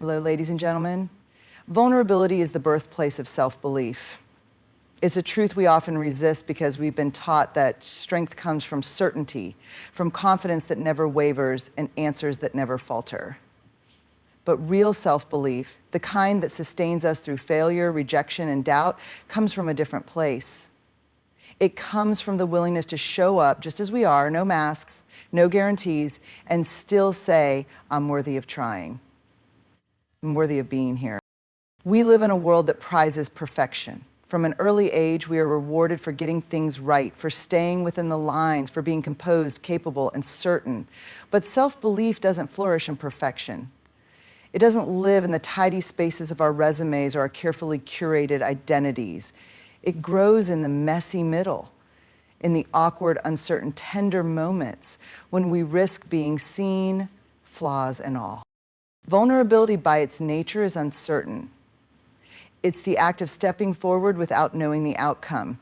Hello, ladies and gentlemen. Vulnerability is the birthplace of self-belief. It's a truth we often resist because we've been taught that strength comes from certainty, from confidence that never wavers, and answers that never falter. But real self-belief, the kind that sustains us through failure, rejection, and doubt, comes from a different place. It comes from the willingness to show up just as we are, no masks, no guarantees, and still say, I'm worthy of trying. I'm worthy of being here. We live in a world that prizes perfection. From an early age, we are rewarded for getting things right, for staying within the lines, for being composed, capable, and certain. But self-belief doesn't flourish in perfection. It doesn't live in the tidy spaces of our resumes or our carefully curated identities. It grows in the messy middle, in the awkward, uncertain, tender moments when we risk being seen, flaws and all. Vulnerability by its nature is uncertain. It's the act of stepping forward without knowing the outcome.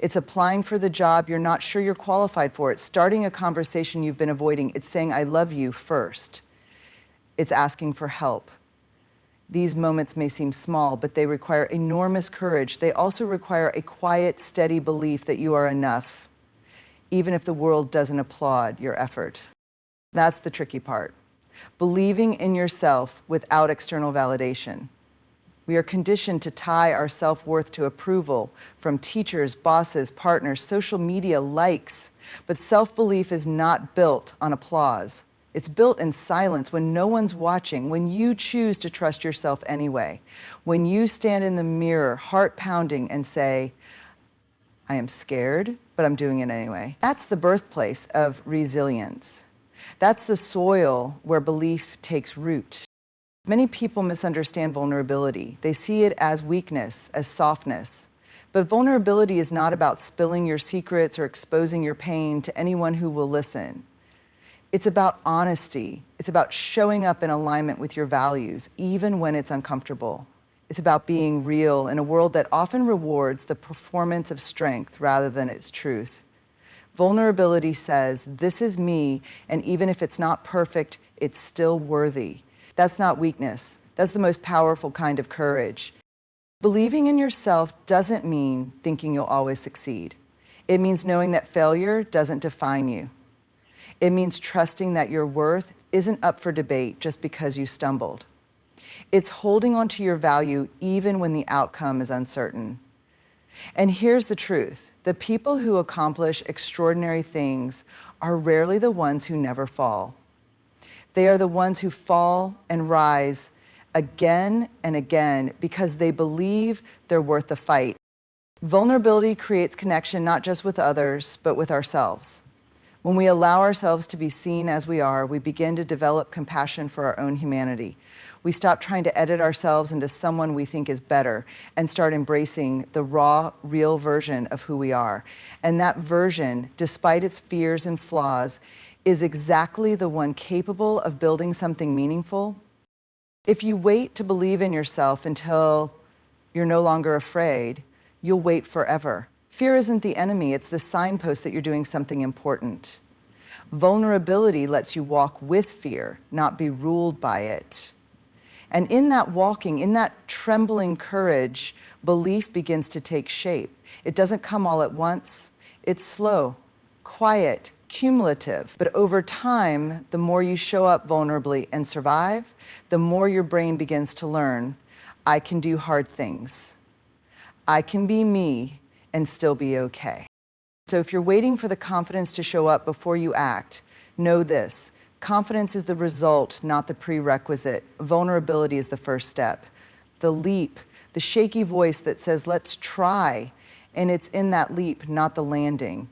It's applying for the job you're not sure you're qualified for. It's starting a conversation you've been avoiding. It's saying, I love you first. It's asking for help. These moments may seem small, but they require enormous courage. They also require a quiet, steady belief that you are enough, even if the world doesn't applaud your effort. That's the tricky part. Believing in yourself without external validation. We are conditioned to tie our self-worth to approval from teachers, bosses, partners, social media, likes. But self-belief is not built on applause. It's built in silence when no one's watching, when you choose to trust yourself anyway, when you stand in the mirror, heart pounding, and say, I am scared, but I'm doing it anyway. That's the birthplace of resilience. That's the soil where belief takes root. Many people misunderstand vulnerability. They see it as weakness, as softness. But vulnerability is not about spilling your secrets or exposing your pain to anyone who will listen. It's about honesty. It's about showing up in alignment with your values, even when it's uncomfortable. It's about being real in a world that often rewards the performance of strength rather than its truth. Vulnerability says, this is me, and even if it's not perfect, it's still worthy. That's not weakness. That's the most powerful kind of courage. Believing in yourself doesn't mean thinking you'll always succeed. It means knowing that failure doesn't define you. It means trusting that your worth isn't up for debate just because you stumbled. It's holding on to your value even when the outcome is uncertain. And here's the truth. The people who accomplish extraordinary things are rarely the ones who never fall. They are the ones who fall and rise again and again because they believe they're worth the fight. Vulnerability creates connection not just with others, but with ourselves. When we allow ourselves to be seen as we are, we begin to develop compassion for our own humanity. We stop trying to edit ourselves into someone we think is better and start embracing the raw, real version of who we are. And that version, despite its fears and flaws, is exactly the one capable of building something meaningful. If you wait to believe in yourself until you're no longer afraid, you'll wait forever. Fear isn't the enemy, it's the signpost that you're doing something important. Vulnerability lets you walk with fear, not be ruled by it. And in that walking, in that trembling courage, belief begins to take shape. It doesn't come all at once. It's slow, quiet, cumulative. But over time, the more you show up vulnerably and survive, the more your brain begins to learn, I can do hard things. I can be me and still be okay. So if you're waiting for the confidence to show up before you act, know this. Confidence is the result, not the prerequisite. Vulnerability is the first step. The leap, the shaky voice that says, let's try. And it's in that leap, not the landing,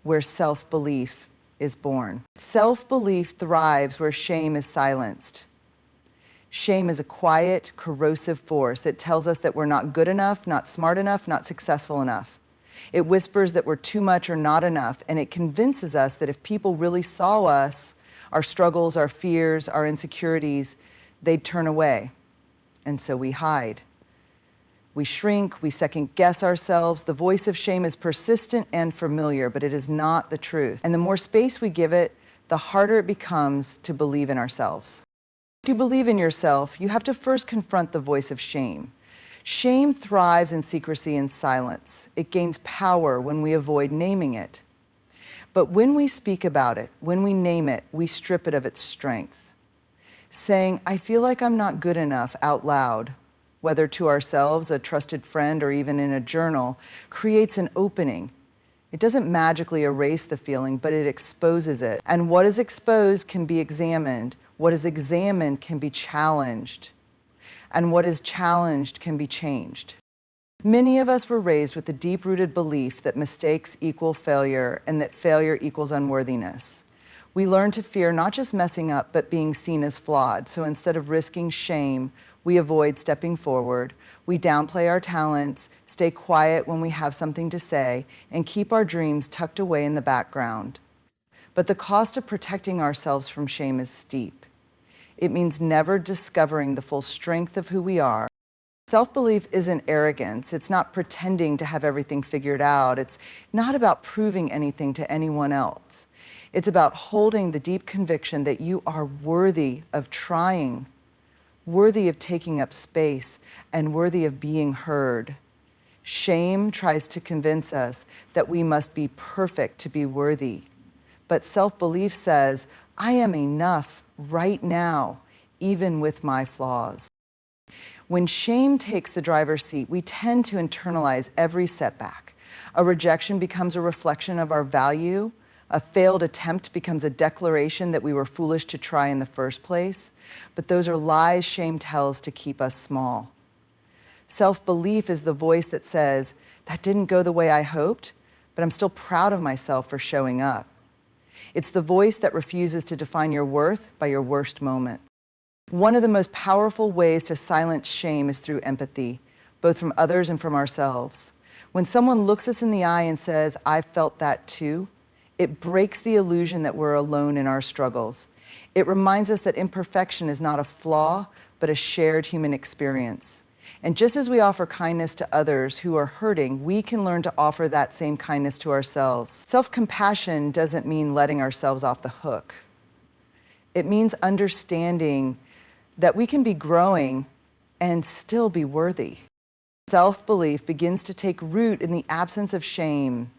where self-belief is born. Self-belief thrives where shame is silenced. Shame is a quiet, corrosive force. It tells us that we're not good enough, not smart enough, not successful enough. It whispers that we're too much or not enough, and it convinces us that if people really saw us, our struggles, our fears, our insecurities, they'd turn away. And so we hide. We shrink, we second-guess ourselves. The voice of shame is persistent and familiar, but it is not the truth. And the more space we give it, the harder it becomes to believe in ourselves. To believe in yourself, you have to first confront the voice of shame. Shame thrives in secrecy and silence. It gains power when we avoid naming it. But when we speak about it, when we name it, we strip it of its strength. Saying, "I feel like I'm not good enough," out loud, whether to ourselves, a trusted friend, or even in a journal, creates an opening. It doesn't magically erase the feeling, but it exposes it. And what is exposed can be examined. What is examined can be challenged. And what is challenged can be changed. Many of us were raised with the deep-rooted belief that mistakes equal failure and that failure equals unworthiness. We learn to fear not just messing up, but being seen as flawed. So instead of risking shame, we avoid stepping forward. We downplay our talents, stay quiet when we have something to say, and keep our dreams tucked away in the background. But the cost of protecting ourselves from shame is steep. It means never discovering the full strength of who we are. Self-belief isn't arrogance. It's not pretending to have everything figured out. It's not about proving anything to anyone else. It's about holding the deep conviction that you are worthy of trying, worthy of taking up space, and worthy of being heard. Shame tries to convince us that we must be perfect to be worthy. But self-belief says, I am enough right now, even with my flaws. When shame takes the driver's seat, we tend to internalize every setback. A rejection becomes a reflection of our value. A failed attempt becomes a declaration that we were foolish to try in the first place. But those are lies shame tells to keep us small. Self-belief is the voice that says, that didn't go the way I hoped, but I'm still proud of myself for showing up. It's the voice that refuses to define your worth by your worst moment. One of the most powerful ways to silence shame is through empathy, both from others and from ourselves. When someone looks us in the eye and says, "I felt that too," it breaks the illusion that we're alone in our struggles. It reminds us that imperfection is not a flaw, but a shared human experience. And just as we offer kindness to others who are hurting, we can learn to offer that same kindness to ourselves. Self-compassion doesn't mean letting ourselves off the hook. It means understanding that we can be growing and still be worthy. Self-belief begins to take root in the absence of shame.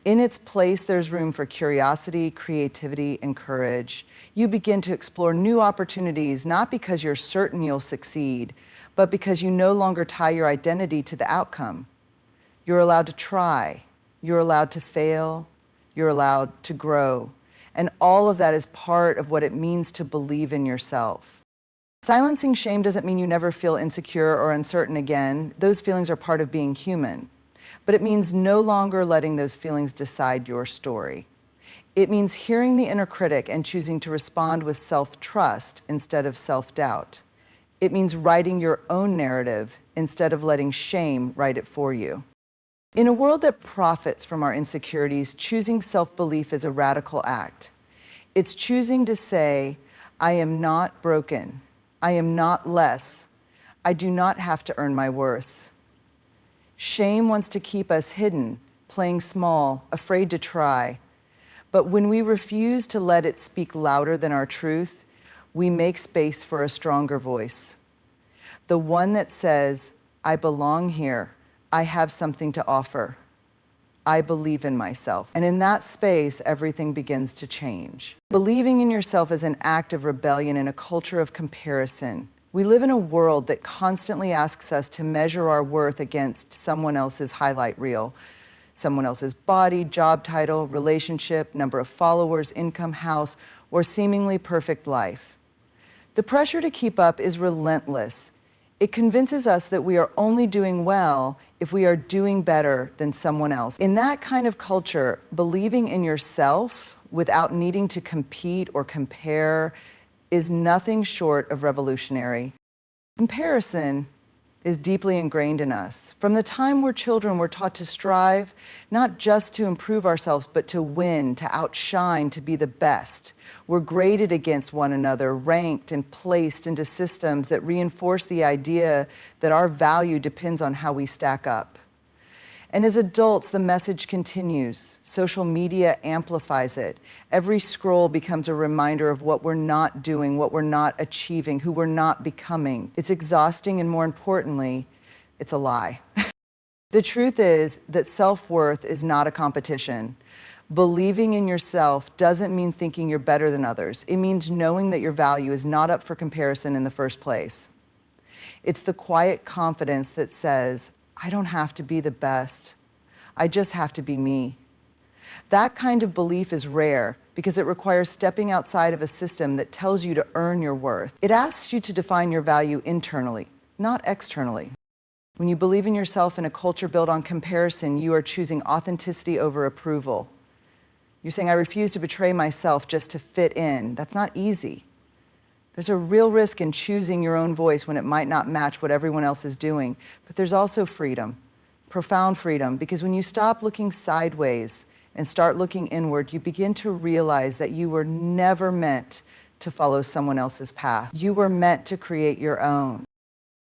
In its place, there's room for curiosity, creativity, and courage. You begin to explore new opportunities, not because you're certain you'll succeed, but because you no longer tie your identity to the outcome. You're allowed to try, you're allowed to fail, you're allowed to grow. And all of that is part of what it means to believe in yourself. Silencing shame doesn't mean you never feel insecure or uncertain again. Those feelings are part of being human. But it means no longer letting those feelings decide your story. It means hearing the inner critic and choosing to respond with self-trust instead of self-doubt. It means writing your own narrative instead of letting shame write it for you. In a world that profits from our insecurities, choosing self-belief is a radical act. It's choosing to say, I am not broken. I am not less. I do not have to earn my worth. Shame wants to keep us hidden, playing small, afraid to try. But when we refuse to let it speak louder than our truth, we make space for a stronger voice. The one that says, I belong here. I have something to offer. I believe in myself. And in that space, everything begins to change. Believing in yourself is an act of rebellion in a culture of comparison. We live in a world that constantly asks us to measure our worth against someone else's highlight reel. Someone else's body, job title, relationship, number of followers, income, house, or seemingly perfect life. The pressure to keep up is relentless. It convinces us that we are only doing well if we are doing better than someone else. In that kind of culture, believing in yourself without needing to compete or compare is nothing short of revolutionary. Comparison is deeply ingrained in us. From the time we're children, we're taught to strive, not just to improve ourselves, but to win, to outshine, to be the best. We're graded against one another, ranked and placed into systems that reinforce the idea that our value depends on how we stack up. And as adults, the message continues. Social media amplifies it. Every scroll becomes a reminder of what we're not doing, what we're not achieving, who we're not becoming. It's exhausting, and more importantly, it's a lie. The truth is that self-worth is not a competition. Believing in yourself doesn't mean thinking you're better than others. It means knowing that your value is not up for comparison in the first place. It's the quiet confidence that says, I don't have to be the best. I just have to be me. That kind of belief is rare because it requires stepping outside of a system that tells you to earn your worth. It asks you to define your value internally, not externally. When you believe in yourself in a culture built on comparison, you are choosing authenticity over approval. You're saying, I refuse to betray myself just to fit in. That's not easy. There's a real risk in choosing your own voice when it might not match what everyone else is doing. But there's also freedom, profound freedom, because when you stop looking sideways and start looking inward, you begin to realize that you were never meant to follow someone else's path. You were meant to create your own.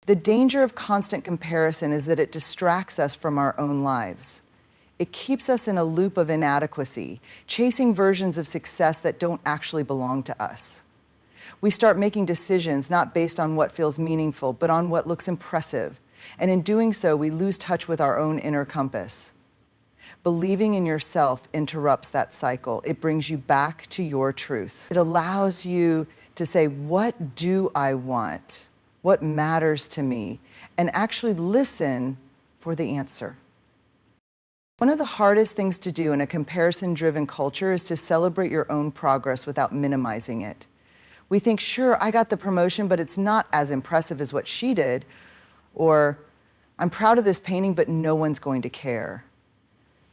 The danger of constant comparison is that it distracts us from our own lives. It keeps us in a loop of inadequacy, chasing versions of success that don't actually belong to us. We start making decisions not based on what feels meaningful, but on what looks impressive. And in doing so, we lose touch with our own inner compass. Believing in yourself interrupts that cycle. It brings you back to your truth. It allows you to say, what do I want? What matters to me? And actually listen for the answer. One of the hardest things to do in a comparison-driven culture is to celebrate your own progress without minimizing it. We think, sure, I got the promotion, but it's not as impressive as what she did. Or, I'm proud of this painting, but no one's going to care.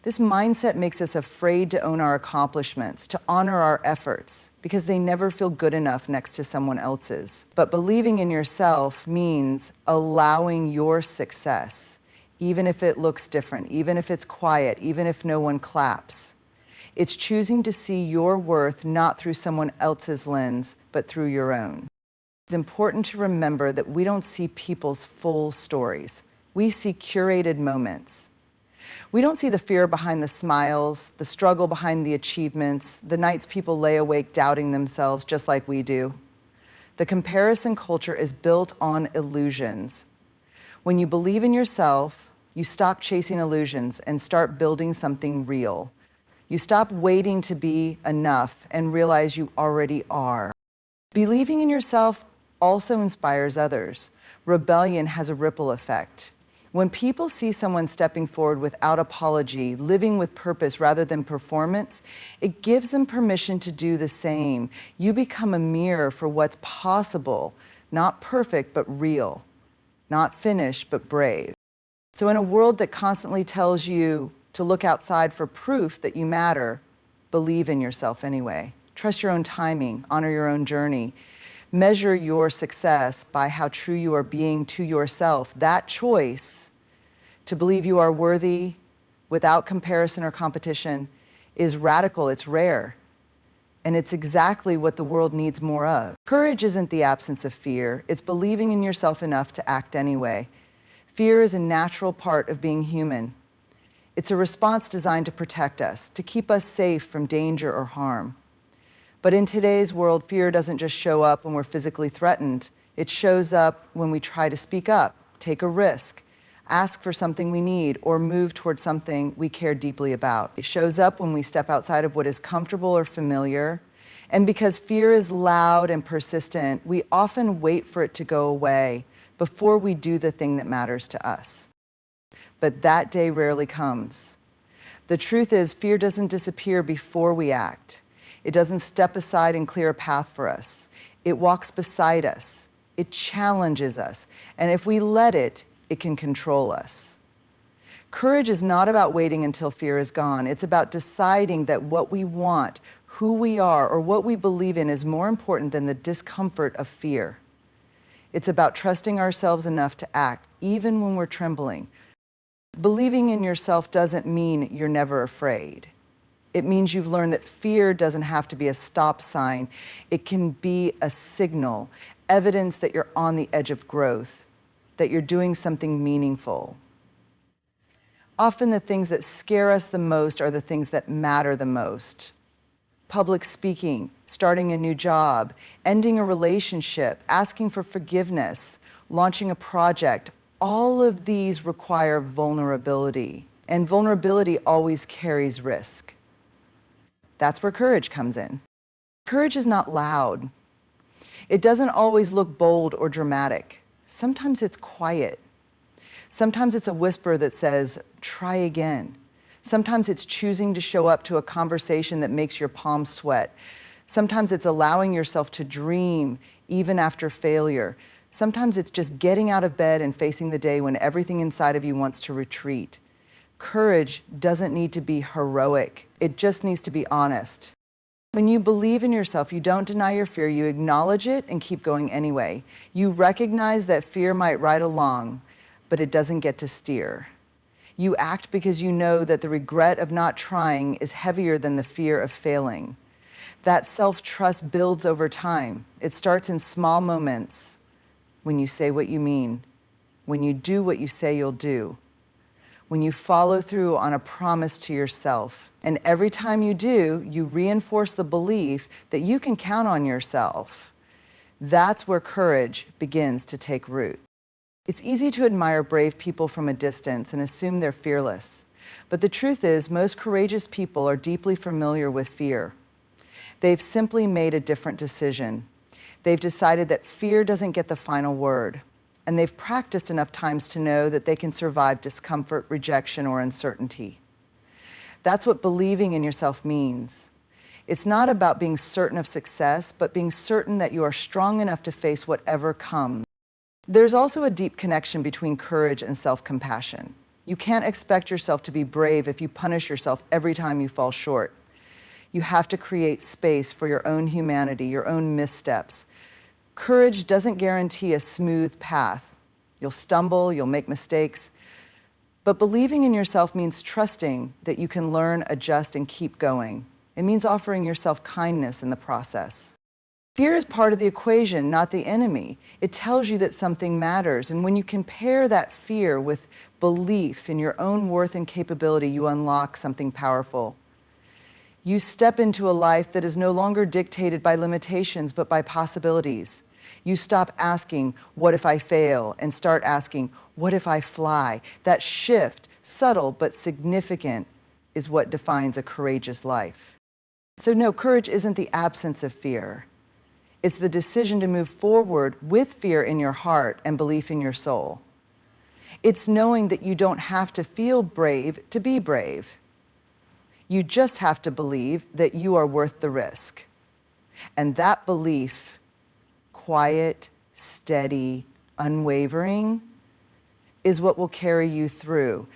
This mindset makes us afraid to own our accomplishments, to honor our efforts, because they never feel good enough next to someone else's. But believing in yourself means allowing your success, even if it looks different, even if it's quiet, even if no one claps. It's choosing to see your worth not through someone else's lens, but through your own. It's important to remember that we don't see people's full stories. We see curated moments. We don't see the fear behind the smiles, the struggle behind the achievements, the nights people lay awake doubting themselves just like we do. The comparison culture is built on illusions. When you believe in yourself, you stop chasing illusions and start building something real. You stop waiting to be enough and realize you already are. Believing in yourself also inspires others. Rebellion has a ripple effect. When people see someone stepping forward without apology, living with purpose rather than performance, it gives them permission to do the same. You become a mirror for what's possible, not perfect, but real, not finished, but brave. So in a world that constantly tells you to look outside for proof that you matter, believe in yourself anyway. Trust your own timing, honor your own journey. Measure your success by how true you are being to yourself. That choice to believe you are worthy without comparison or competition is radical, it's rare, and it's exactly what the world needs more of. Courage isn't the absence of fear, it's believing in yourself enough to act anyway. Fear is a natural part of being human. It's a response designed to protect us, to keep us safe from danger or harm. But in today's world, fear doesn't just show up when we're physically threatened. It shows up when we try to speak up, take a risk, ask for something we need, or move towards something we care deeply about. It shows up when we step outside of what is comfortable or familiar. And because fear is loud and persistent, we often wait for it to go away before we do the thing that matters to us. But that day rarely comes. The truth is, fear doesn't disappear before we act. It doesn't step aside and clear a path for us. It walks beside us. It challenges us. And if we let it, it can control us. Courage is not about waiting until fear is gone. It's about deciding that what we want, who we are, or what we believe in is more important than the discomfort of fear. It's about trusting ourselves enough to act, even when we're trembling. Believing in yourself doesn't mean you're never afraid. It means you've learned that fear doesn't have to be a stop sign. It can be a signal, evidence that you're on the edge of growth, that you're doing something meaningful. Often the things that scare us the most are the things that matter the most. Public speaking, starting a new job, ending a relationship, asking for forgiveness, launching a project, all of these require vulnerability. And vulnerability always carries risk. That's where courage comes in. Courage is not loud. It doesn't always look bold or dramatic. Sometimes it's quiet. Sometimes it's a whisper that says, try again. Sometimes it's choosing to show up to a conversation that makes your palms sweat. Sometimes it's allowing yourself to dream even after failure. Sometimes it's just getting out of bed and facing the day when everything inside of you wants to retreat. Courage doesn't need to be heroic. It just needs to be honest. When you believe in yourself, you don't deny your fear, you acknowledge it and keep going anyway. You recognize that fear might ride along, but it doesn't get to steer. You act because you know that the regret of not trying is heavier than the fear of failing. That self-trust builds over time. It starts in small moments, when you say what you mean, when you do what you say you'll do, when you follow through on a promise to yourself. And every time you do, you reinforce the belief that you can count on yourself. That's where courage begins to take root. It's easy to admire brave people from a distance and assume they're fearless. But the truth is, most courageous people are deeply familiar with fear. They've simply made a different decision. They've decided that fear doesn't get the final word. And they've practiced enough times to know that they can survive discomfort, rejection, or uncertainty. That's what believing in yourself means. It's not about being certain of success, but being certain that you are strong enough to face whatever comes. There's also a deep connection between courage and self-compassion. You can't expect yourself to be brave if you punish yourself every time you fall short. You have to create space for your own humanity, your own missteps. Courage doesn't guarantee a smooth path. You'll stumble, you'll make mistakes. But believing in yourself means trusting that you can learn, adjust, and keep going. It means offering yourself kindness in the process. Fear is part of the equation, not the enemy. It tells you that something matters. And when you compare that fear with belief in your own worth and capability, you unlock something powerful. You step into a life that is no longer dictated by limitations, but by possibilities. You stop asking, what if I fail? And start asking, what if I fly? That shift, subtle but significant, is what defines a courageous life. So no, courage isn't the absence of fear. It's the decision to move forward with fear in your heart and belief in your soul. It's knowing that you don't have to feel brave to be brave. You just have to believe that you are worth the risk. And that belief, quiet, steady, unwavering, is what will carry you through.